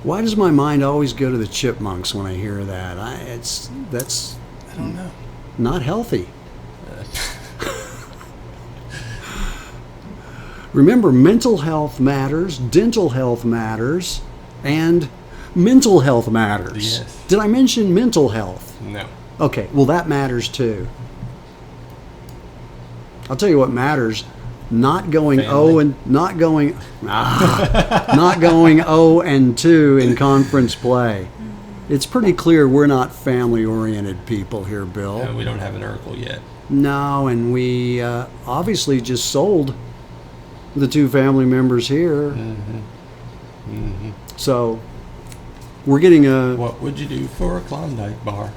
Why does my mind always go to the chipmunks when I hear that? That's I don't know. not healthy. Remember, mental health matters, dental health matters, and mental health matters. Yes. Did I mention mental health? No. Okay, well that matters too. I'll tell you what matters: not going Family. 0 and not going 0-2 in conference play. It's pretty clear we're not family-oriented people here, Bill. No, we don't have an Urkel yet. No, and we obviously just sold the 2 family members here. So we're getting a. What would you do for a Klondike bar?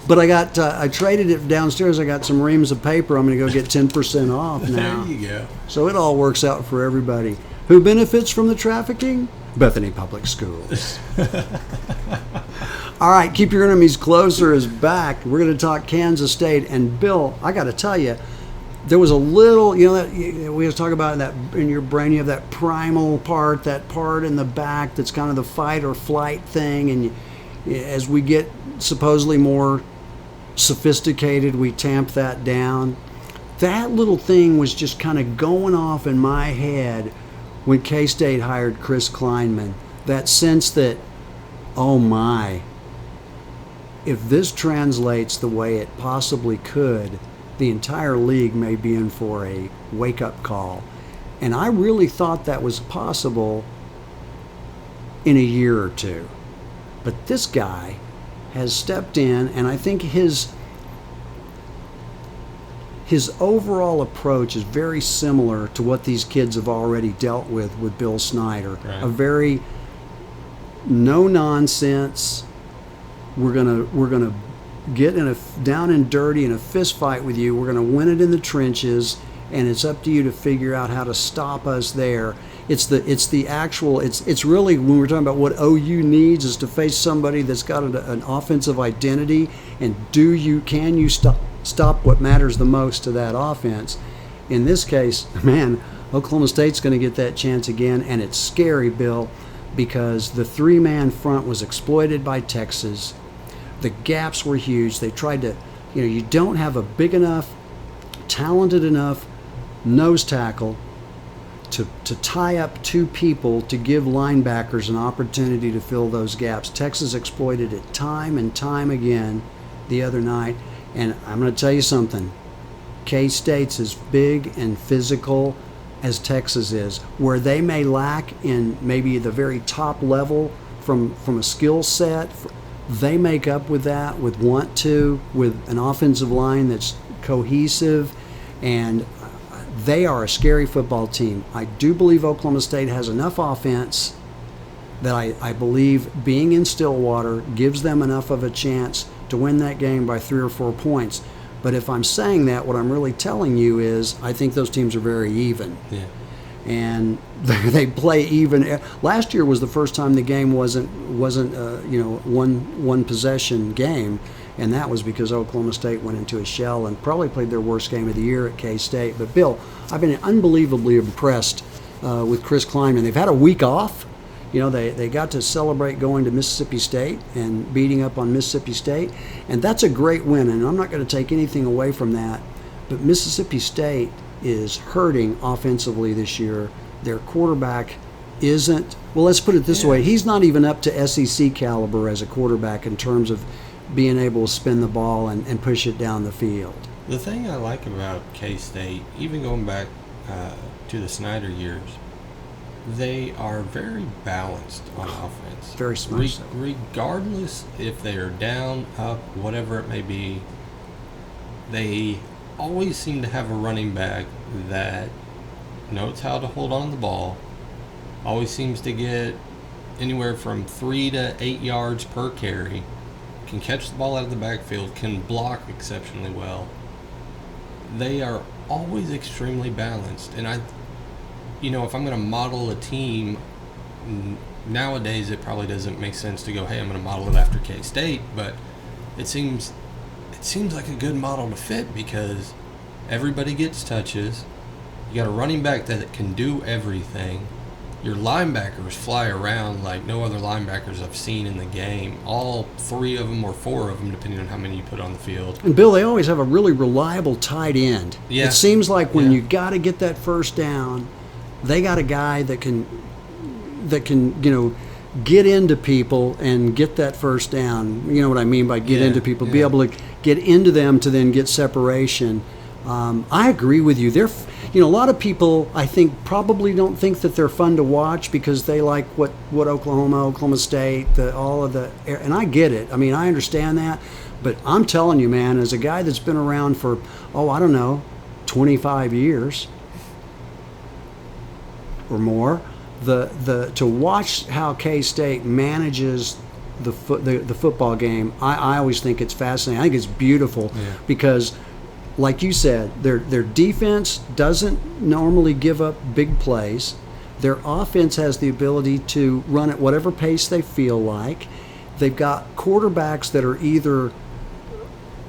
But I traded it downstairs. I got some reams of paper. I'm going to go get 10% off now. There you go. So it all works out for everybody. Who benefits from the trafficking? Bethany Public Schools. All right, Keep Your Enemies Closer is back. We're going to talk Kansas State. And Bill, I got to tell you, there was a little, that we was talking about that in your brain. You have that primal part, that part in the back that's kind of the fight or flight thing. And as we get supposedly more sophisticated, we tamp that down. That little thing was just kind of going off in my head when K-State hired Chris Kleinman. That sense that, oh my, if this translates the way it possibly could, the entire league may be in for a wake-up call. And I really thought that was possible in a year or two. But this guy has stepped in, and I think his overall approach is very similar to what these kids have already dealt with Bill Snyder. Right. A very no nonsense. We're gonna get down and dirty in a fist fight with you. We're gonna win it in the trenches, and it's up to you to figure out how to stop us there. It's really, when we're talking about what OU needs, is to face somebody that's got an offensive identity, and can you stop what matters the most to that offense? In this case, man, Oklahoma State's going to get that chance again, and it's scary, Bill, because the 3-man front was exploited by Texas. The gaps were huge. They tried to, you don't have a big enough, talented enough nose tackle to tie up 2 people to give linebackers an opportunity to fill those gaps. Texas exploited it time and time again the other night. And I'm going to tell you something. K-State's as big and physical as Texas is. Where they may lack in maybe the very top level from a skill set, they make up with that with with an offensive line that's cohesive, and they are a scary football team. I do believe Oklahoma State has enough offense that I believe being in Stillwater gives them enough of a chance to win that game by 3 or 4 points. But if I'm saying that, what I'm really telling you is I think those teams are very even. Yeah. And they play even. Last year was the first time the game wasn't one possession game, and that was because Oklahoma State went into a shell and probably played their worst game of the year at K-State. But Bill, I've been unbelievably impressed with Chris Kleinman. They've had a week off. They got to celebrate going to Mississippi State and beating up on Mississippi State, and that's a great win, and I'm not going to take anything away from that. But Mississippi State is hurting offensively this year. Their quarterback isn't, well, let's put it this way, he's not even up to SEC caliber as a quarterback in terms of being able to spin the ball and push it down the field. The thing I like about K-State, even going back to the Snyder years, they are very balanced on offense. Very smart. Regardless if they are down, up, whatever it may be, they always seem to have a running back that knows how to hold on to the ball, always seems to get anywhere from 3 to 8 yards per carry, can catch the ball out of the backfield, can block exceptionally well. They are always extremely balanced. And if I'm going to model a team, nowadays it probably doesn't make sense to go, hey, I'm going to model it after K-State, but it seems like a good model to fit because everybody gets touches. You got a running back that can do everything. Your linebackers fly around like no other linebackers I've seen in the game. All 3 of them or 4 of them, depending on how many you put on the field. And Bill, they always have a really reliable tight end. Yeah. It seems like when Yeah. you got to get that first down, they got a guy that can get into people and get that first down. You know what I mean by get Yeah, into people, be yeah. able to get into them to then get separation. I agree with you. A lot of people, I think, probably don't think that they're fun to watch because they like what Oklahoma State, and I get it. I mean, I understand that, but I'm telling you, man, as a guy that's been around for, 25 years or more, to watch how K-State manages the football game, I always think it's fascinating. I think it's beautiful because, like you said, their defense doesn't normally give up big plays. Their offense has the ability to run at whatever pace they feel like. They've got quarterbacks that are either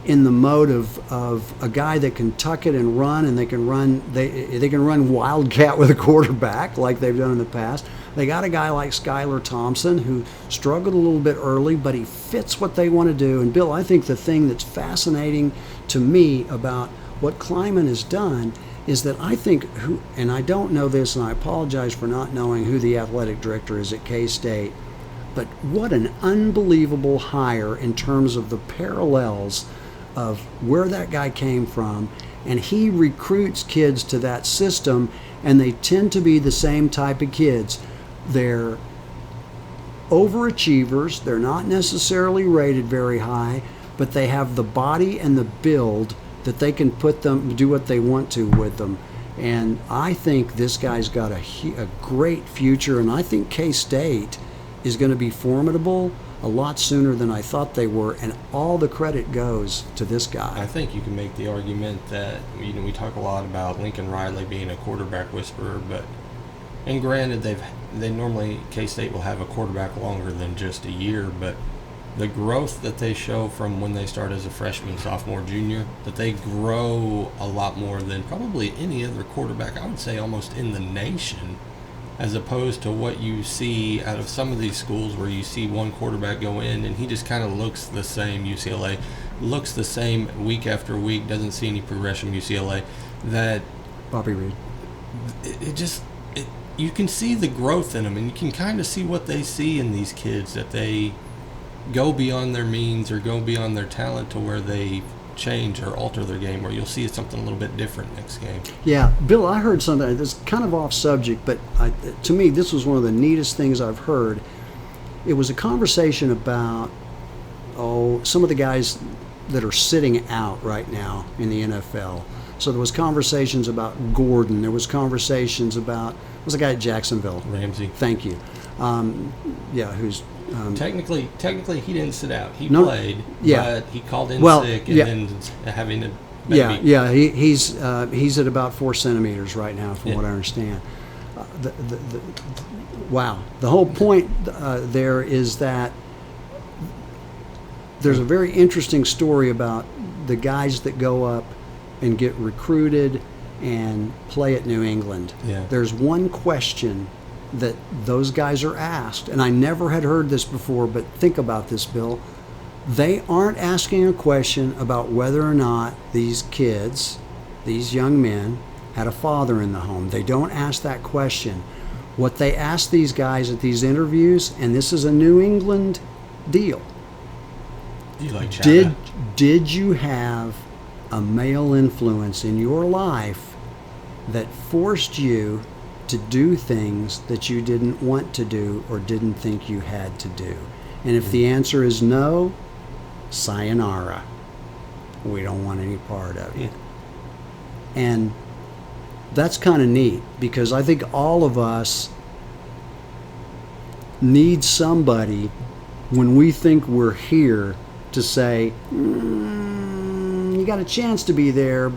in the mode of a guy that can tuck it and run, and they can run wildcat with a quarterback like they've done in the past. They got a guy like Skylar Thompson who struggled a little bit early, but he fits what they want to do. And Bill, I think the thing that's fascinating to me about what Kleiman has done is that I think and I don't know this, and I apologize for not knowing who the athletic director is at K-State, but what an unbelievable hire in terms of the parallels of where that guy came from. And he recruits kids to that system, and they tend to be the same type of kids. They're overachievers. They're not necessarily rated very high, but they have the body and the build that they can do what they want to with them. And I think this guy's got a great future, and I think K-State is going to be formidable a lot sooner than I thought they were, and all the credit goes to this guy. I think you can make the argument that, we talk a lot about Lincoln Riley being a quarterback whisperer, and granted, they normally, K-State will have a quarterback longer than just a year, but the growth that they show from when they start as a freshman, sophomore, junior, that they grow a lot more than probably any other quarterback, I would say almost in the nation, as opposed to what you see out of some of these schools where you see one quarterback go in and he just kind of looks the same. UCLA looks the same week after week, doesn't see any progression. UCLA, that Bobby Reed. You can see the growth in them, and you can kind of see what they see in these kids, that they go beyond their means or go beyond their talent to where they change or alter their game, or you'll see something a little bit different next game. Yeah, Bill, I heard something that's kind of off subject, but to me, this was one of the neatest things I've heard. It was a conversation about, some of the guys that are sitting out right now in the NFL. So there was conversations about Gordon. There was conversations about, was a guy at Jacksonville. Ramsey. Thank you. Who's... Technically, he didn't sit out. He No, played, yeah. but he called in Well, sick and yeah. then having a baby. He's at about 4 centimeters right now, from what I understand. Wow. The whole point there is that there's a very interesting story about the guys that go up and get recruited and play at New England. Yeah. There's one question that those guys are asked, and I never had heard this before, but think about this, Bill. They aren't asking a question about whether or not these kids, these young men, had a father in the home. They don't ask that question. What they ask these guys at these interviews, and this is a New England deal, Do you like China? did you have a male influence in your life that forced you to do things that you didn't want to do or didn't think you had to do? And if the answer is no, sayonara. We don't want any part of it. And that's kind of neat, because I think all of us need somebody when we think we're here to say, you got a chance to be there,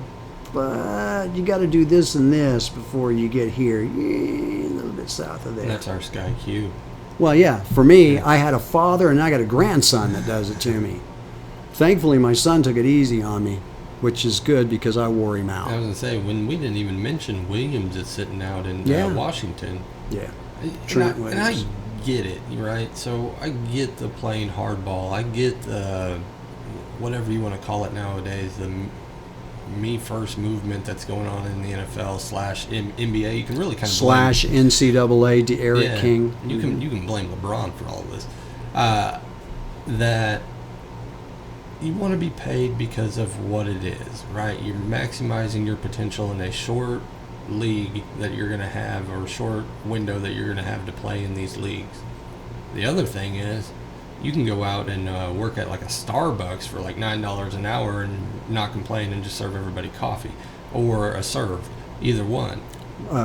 but you got to do this and this before you get here. A little bit south of there. That's our Sky Q. Well, yeah, for me, I had a father and I got a grandson that does it to me. Thankfully, my son took it easy on me, which is good because I wore him out. I was going to say, when we didn't even mention Williams is sitting out in Washington. Yeah. Trent and I Williams. get it, right? So I get the playing hardball. I get the whatever you want to call it nowadays, the me first movement that's going on in the NFL / NBA. You can really kind of Slash NCAA to Eric King. You can blame LeBron for all of this. That you want to be paid because of what it is, right? You're maximizing your potential in a short league that you're going to have, or short window that you're going to have to play in these leagues. The other thing is, you can go out and work at like a Starbucks for like $9 an hour and not complain and just serve everybody coffee, or a served, either one.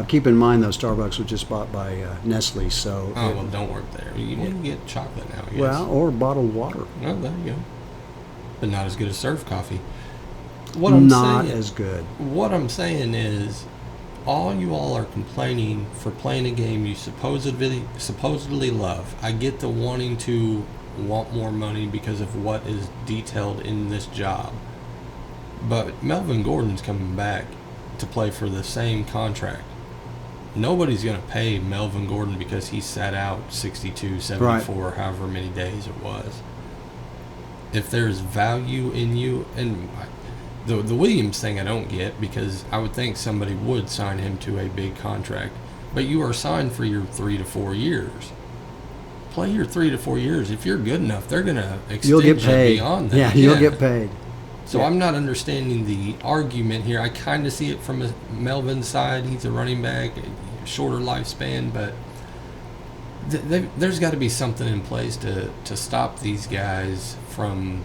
Keep in mind, though, Starbucks was just bought by Nestle, so... Oh, well, don't work there. You can get chocolate now, I guess. Well, or bottled water. Oh, there you go. But not as good as served coffee. Not as good. What I'm saying is, all you all are complaining for playing a game you supposedly love. I get the wanting to want more money because of what is detailed in this job. But Melvin Gordon's coming back to play for the same contract. Nobody's going to pay Melvin Gordon because he sat out 62, 74, right, however many days it was. If there's value in you, and the Williams thing I don't get, because I would think somebody would sign him to a big contract. But you are signed for your 3 to 4 years. Play your 3 to 4 years. If you're good enough, they're going to extend you'll get paid. Beyond that. Yeah, you'll get paid. So I'm not understanding the argument here. I kind of see it from Melvin's side. He's a running back, a shorter lifespan, but there's got to be something in place to stop these guys from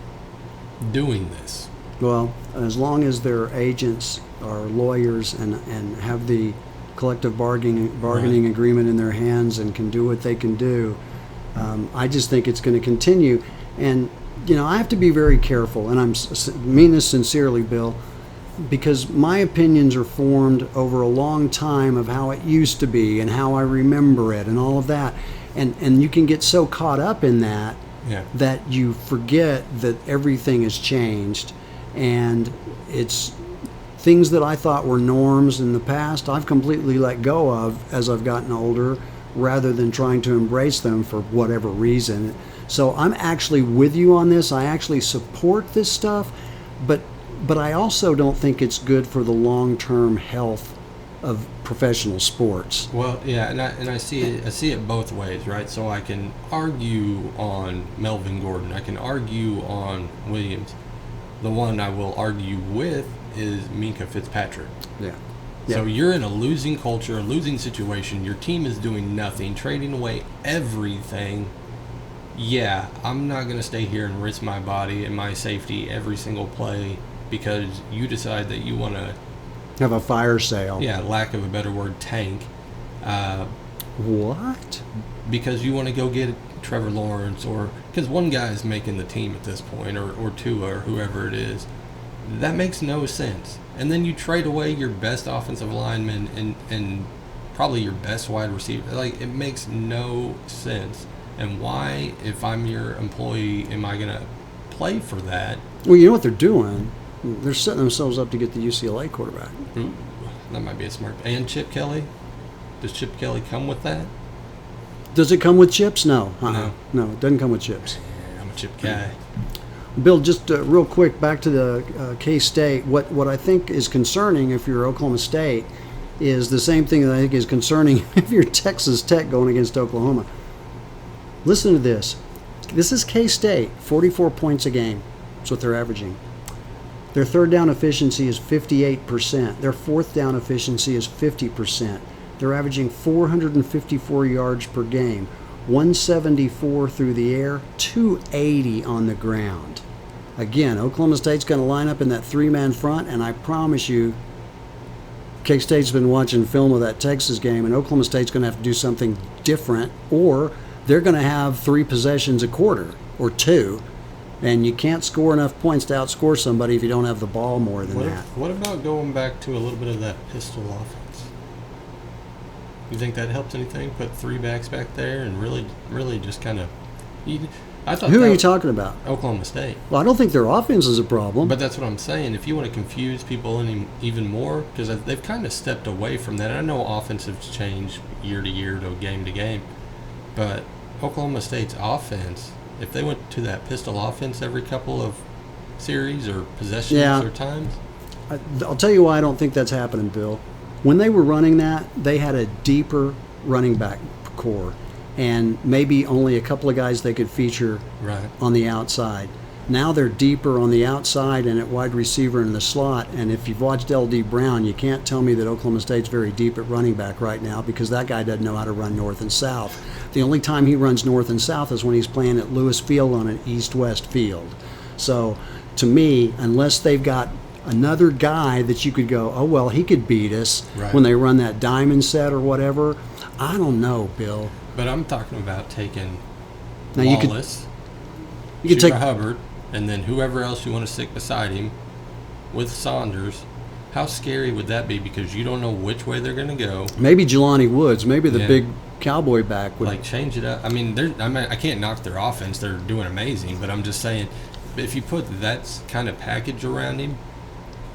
doing this. Well, as long as their agents are lawyers and have the collective bargaining right, agreement in their hands and can do what they can do, I just think it's going to continue. And I have to be very careful, and I mean this sincerely, Bill, because my opinions are formed over a long time of how it used to be and how I remember it and all of that. And you can get so caught up in that, yeah, that you forget that everything has changed. And it's things that I thought were norms in the past, I've completely let go of as I've gotten older, rather than trying to embrace them for whatever reason. So I'm actually with you on this. I actually support this stuff, but I also don't think it's good for the long-term health of professional sports. Well, yeah, and I see it both ways, right? So I can argue on Melvin Gordon. I can argue on Williams. The one I will argue with is Minkah Fitzpatrick. Yeah. So you're in a losing culture, a losing situation. Your team is doing nothing, trading away everything. Yeah, I'm not going to stay here and risk my body and my safety every single play because you decide that you want to have a fire sale. Yeah, lack of a better word, tank. What? Because you want to go get Trevor Lawrence, or because one guy is making the team at this point, or two, or whoever it is. That makes no sense. And then you trade away your best offensive lineman and probably your best wide receiver. Like, it makes no sense. And why, if I'm your employee, am I going to play for that? Well, you know what they're doing? They're setting themselves up to get the UCLA quarterback. Ooh, that might be a smart. And Chip Kelly? Does Chip Kelly come with that? Does it come with chips? No. No, it doesn't come with chips. I'm a chip guy. Bill, just real quick, back to the K-State. What I think is concerning if you're Oklahoma State is the same thing that I think is concerning if you're Texas Tech going against Oklahoma. Listen to this. This is K-State, 44 points a game. That's what they're averaging. Their third down efficiency is 58%. Their fourth down efficiency is 50%. They're averaging 454 yards per game, 174 through the air, 280 on the ground. Again, Oklahoma State's going to line up in that three-man front, and I promise you, K-State's been watching film of that Texas game, and Oklahoma State's going to have to do something different, or they're going to have 3 possessions a quarter, or 2, and you can't score enough points to outscore somebody if you don't have the ball more than that. What about going back to a little bit of that pistol offense? You think that helps anything? Put 3 backs back there and really just kind of... I thought Who are that you was talking about? Oklahoma State. Well, I don't think their offense is a problem. But that's what I'm saying. If you want to confuse people even more, because they've kind of stepped away from that. I know offensives change year to year to game, but Oklahoma State's offense, if they went to that pistol offense every couple of series or possessions or times. I'll tell you why I don't think that's happening, Bill. When they were running that, they had a deeper running back core and maybe only a couple of guys they could feature on the outside. Now they're deeper on the outside and at wide receiver in the slot. And if you've watched L.D. Brown, you can't tell me that Oklahoma State's very deep at running back right now, because that guy doesn't know how to run north and south. The only time he runs north and south is when he's playing at Lewis Field on an east-west field. So to me, unless they've got another guy that you could go, oh, well, he could beat us when they run that diamond set or whatever, I don't know, Bill. But I'm talking about taking now Wallace, you could take Hubbard, and then whoever else you want to stick beside him with Saunders. How scary would that be? Because you don't know which way they're going to go. Maybe Jelani Woods, maybe the big cowboy back would change it up. I mean, I can't knock their offense; they're doing amazing. But I'm just saying, if you put that kind of package around him,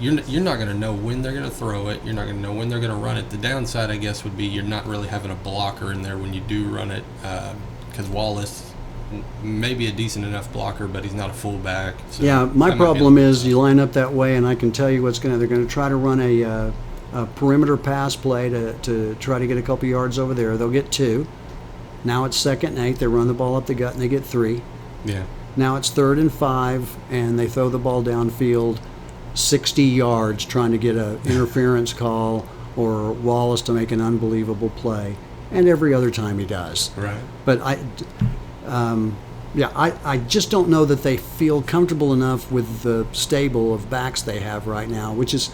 you're not going to know when they're going to throw it. You're not going to know when they're going to run it. The downside, I guess, would be you're not really having a blocker in there when you do run it, because Wallace may be a decent enough blocker, but he's not a fullback. So yeah, my problem is you line up that way, and I can tell you they're going to try to run a perimeter pass play to try to get a couple yards over there. They'll get 2. Now it's 2nd and 8. They run the ball up the gut, and they get 3. Yeah. Now it's 3rd and 5, and they throw the ball downfield 60 yards trying to get an interference call or Wallace to make an unbelievable play. And every other time he does. Right. But I just don't know that they feel comfortable enough with the stable of backs they have right now, which is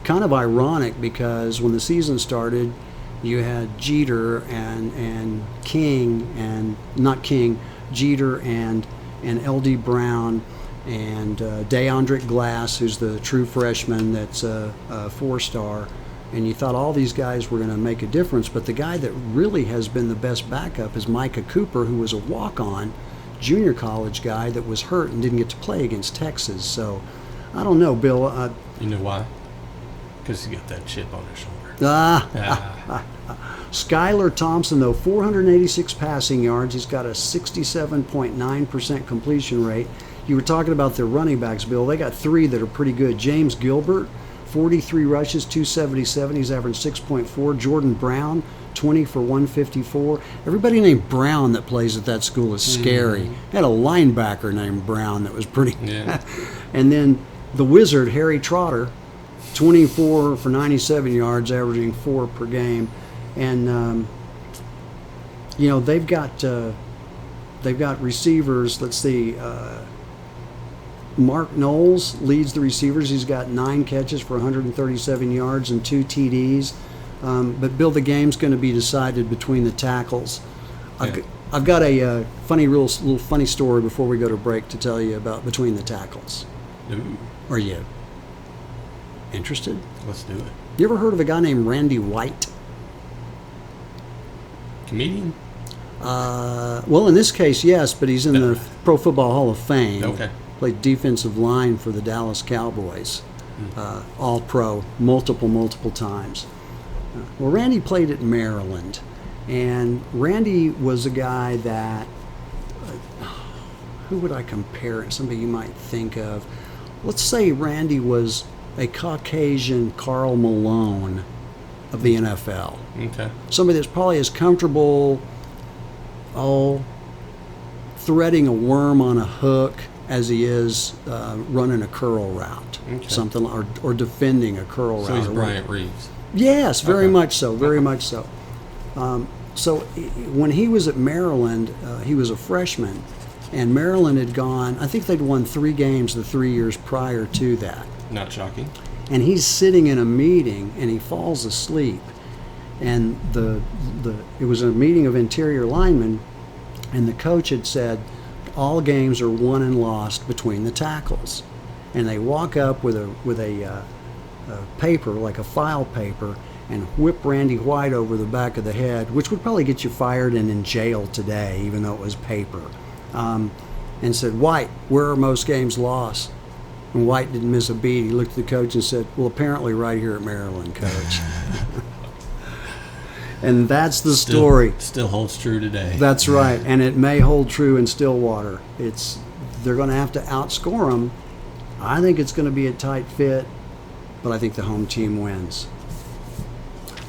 kind of ironic because when the season started, you had Jeter and King, and not King, Jeter and L.D. Brown and DeAndre Glass, who's the true freshman that's a 4-star. And you thought all these guys were going to make a difference, but the guy that really has been the best backup is Micah Cooper, who was a walk-on junior college guy that was hurt and didn't get to play against Texas. So I don't know, Bill. You know why? Because he's got that chip on his shoulder. Skylar Thompson, though, 486 passing yards. He's got a 67.9% completion rate. You were talking about their running backs, Bill. They got 3 that are pretty good. James Gilbert, 43 rushes, 277. He's averaged 6.4. Jordan Brown, 20 for 154. Everybody named Brown that plays at that school is scary. Had a linebacker named Brown that was pretty. Yeah. And then the Wizard, Harry Trotter, 24 for 97 yards, averaging 4 per game. And they've got receivers. Let's see. Mark Knowles leads the receivers. He's got 9 catches for 137 yards and 2 TDs. But Bill, the game's going to be decided between the tackles. I've got a little funny story before we go to break to tell you about between the tackles. Ooh. Are you interested? Let's do it. You ever heard of a guy named Randy White? Comedian? Well, in this case, yes, but he's in the Pro Football Hall of Fame. Okay. Played defensive line for the Dallas Cowboys. All pro multiple times. Well, Randy played at Maryland, and Randy was a guy that, who would I compare it? Somebody you might think of. Let's say Randy was a Caucasian Karl Malone of the NFL. Okay. Somebody that's probably as comfortable, threading a worm on a hook as he is running a curl route, something, or defending a curl route. So he's Bryant Reeves. Yes, very much so, very much so. So when he was at Maryland, he was a freshman, and Maryland had gone, I think they'd won 3 games the 3 years prior to that. Not shocking. And he's sitting in a meeting, and he falls asleep. And it was a meeting of interior linemen, and the coach had said, all games are won and lost between the tackles. And they walk up with a paper, like a file paper, and whip Randy White over the back of the head, which would probably get you fired and in jail today, even though it was paper. and said, "White, where are most games lost?" And White didn't miss a beat. He looked at the coach and said, "Well, apparently right here at Maryland, Coach." And that's the story. Still holds true today. That's right, and it may hold true in Stillwater. They're going to have to outscore them. I think it's going to be a tight fit, but I think the home team wins.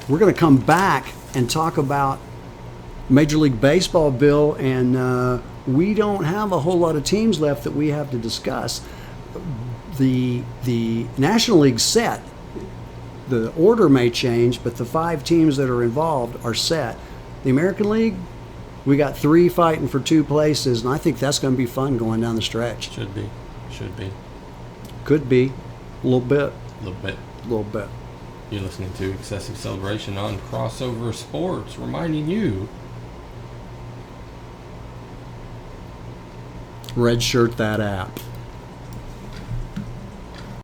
We're going to come back and talk about Major League Baseball, Bill, and we don't have a whole lot of teams left that we have to discuss. The National League's set. The order may change, but the 5 teams that are involved are set. The American League, we got 3 fighting for 2 places, and I think that's going to be fun going down the stretch. Should be. Could be. A little bit. A little bit. You're listening to Excessive Celebration on Crossover Sports, reminding you, redshirt that app.